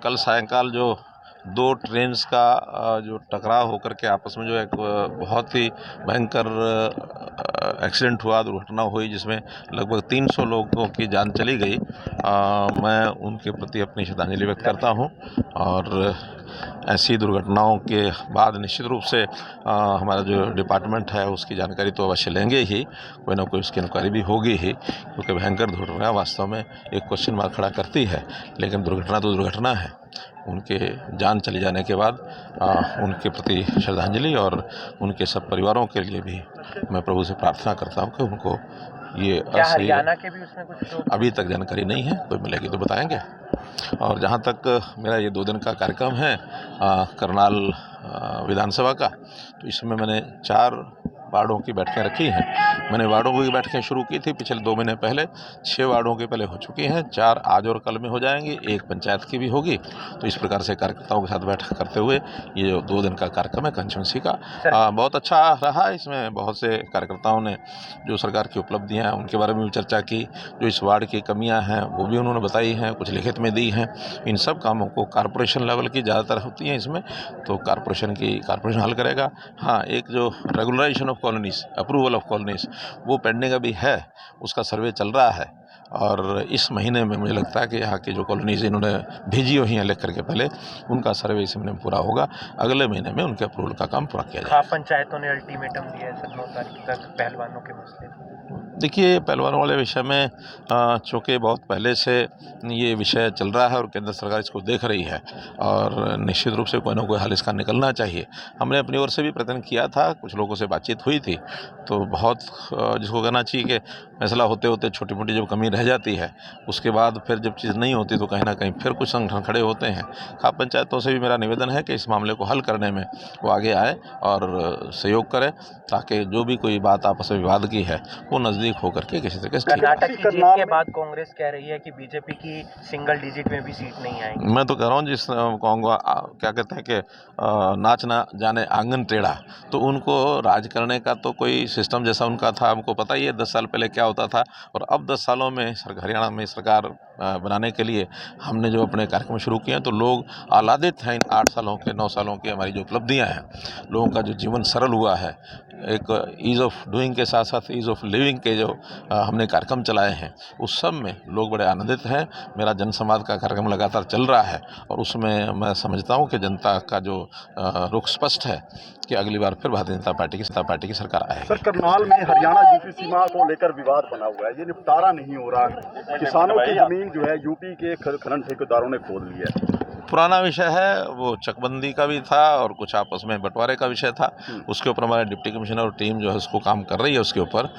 कल सायंकाल जो दो ट्रेन्स का जो टकराव होकर के आपस में जो एक बहुत ही भयंकर एक्सीडेंट हुआ, दुर्घटना हुई, जिसमें लगभग 300 लोगों की जान चली गई। मैं उनके प्रति अपनी श्रद्धांजलि व्यक्त करता हूं और ऐसी दुर्घटनाओं के बाद निश्चित रूप से हमारा जो डिपार्टमेंट है उसकी जानकारी तो अवश्य लेंगे ही, कोई ना कोई उसकी इंक्वायरी भी होगी ही, क्योंकि भयंकर दुर्घटना वास्तव में एक क्वेश्चन मार्क खड़ा करती है। लेकिन दुर्घटना तो दुर्घटना है। उनके जान चले जाने के बाद उनके प्रति श्रद्धांजलि और उनके सब परिवारों के लिए भी मैं प्रभु से प्रार्थना करता हूं कि उनको ये हरियाणा के भी उसमें कुछ अभी तक जानकारी नहीं है, कोई मिलेगी तो बताएंगे। और जहाँ तक मेरा ये 2 दिन का कार्यक्रम है करनाल विधानसभा का, तो इसमें मैंने 4 वार्डों की बैठकें रखी हैं। मैंने वार्डों की बैठकें शुरू की थी पिछले 2 महीने पहले, 6 वार्डों की पहले हो चुकी हैं, 4 आज और कल में हो जाएंगी, 1 पंचायत की भी होगी। तो इस प्रकार से कार्यकर्ताओं के साथ बैठक करते हुए ये जो 2 दिन का कार्यक्रम है कंस्टिट्यूंसी का बहुत अच्छा रहा। इसमें बहुत से कार्यकर्ताओं ने जो सरकार की उपलब्धियां हैं उनके बारे में भी चर्चा की, जो इस वार्ड की कमियां हैं वो भी उन्होंने बताई हैं, कुछ लिखित में दी हैं। इन सब कामों को कॉरपोरेशन लेवल की ज़्यादातर होती हैं इसमें, तो कॉरपोरेशन हल करेगा। हाँ, एक जो regularisation of colonies, approval of colonies, वो पेंडिंग अभी है, उसका सर्वे चल रहा है और इस महीने में मुझे लगता है कि यहाँ की जो कॉलोनीज इन्होंने भेजी हुई हैं लिख करके पहले, उनका सर्वे इस महीने में पूरा होगा। अगले महीने में उनके अप्रूवल का काम पूरा किया जाएगा। पंचायतों ने अल्टीमेटम दिया है 9 तारीख तक पहलवानों के मसले। देखिए, पहलवानों वाले विषय में चूँकि बहुत पहले से ये विषय चल रहा है और केंद्र सरकार इसको देख रही है और निश्चित रूप से कोई ना कोई हल इसका निकलना चाहिए। हमने अपनी ओर से भी प्रयत्न किया था, कुछ लोगों से बातचीत हुई थी, तो बहुत जिसको कहना चाहिए कि फैसला होते होते छोटी मोटी जब कमी रह जाती है, उसके बाद फिर जब चीज़ नहीं होती तो कहीं ना कहीं फिर कुछ संगठन खड़े होते हैं। खाप पंचायतों से भी मेरा निवेदन है कि इस मामले को हल करने में वो आगे आए और सहयोग करें, ताकि जो भी कोई बात आपस में विवाद की है वो नज़दीक होकर के किसी तरीके से कर्नाटक की जीत के बाद कांग्रेस कह रही है कि बीजेपी की सिंगल डिजिट में भी सीट नहीं आएगी। मैं तो कह रहा हूँ जिस कहूँगा क्या कहते हैं कि नाच ना जाने आंगन टेढ़ा, तो उनको राज करने का तो कोई सिस्टम जैसा उनका था हमको पता ही है 10 साल पहले क्या होता था। और अब 10 सालों में हरियाणा में सरकार बनाने के लिए हमने जो अपने कार्यक्रम शुरू किए हैं, तो लोग आह्लादित हैं इन 8 सालों के 9 सालों की हमारी जो उपलब्धियां हैं। लोगों का जो जीवन सरल हुआ है, एक ईज़ ऑफ डूइंग के साथ साथ ईज़ ऑफ लिविंग के जो हमने कार्यक्रम चलाए हैं, उस सब में लोग बड़े आनंदित हैं। मेरा जनसंवाद का कार्यक्रम लगातार चल रहा है और उसमें मैं समझता हूँ कि जनता का जो रुख स्पष्ट है कि अगली बार फिर भारतीय जनता पार्टी की सरकार आएगी। सर, करनाल में हरियाणा यूपी सीमा को लेकर विवाद बना हुआ है, ये निपटारा नहीं हो रहा। किसानों की जमीन जो है यूपी के खनन ठेकेदारों ने खोद ली है। पुराना विषय है, वो चकबंदी का भी था और कुछ आपस में बंटवारे का विषय था। उसके ऊपर हमारे डिप्टी कमिश्नर और टीम जो है उसको काम कर रही है। उसके ऊपर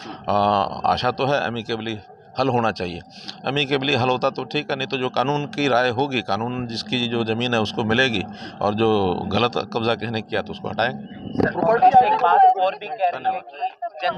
आशा तो है एमिकेबली हल होना चाहिए। एमिकेबली हल होता तो ठीक है, नहीं तो जो कानून की राय होगी, कानून जिसकी जो ज़मीन है उसको मिलेगी और जो गलत कब्जा किसी ने किया तो उसको हटाएंगे। एक बात और भी कह रही है कि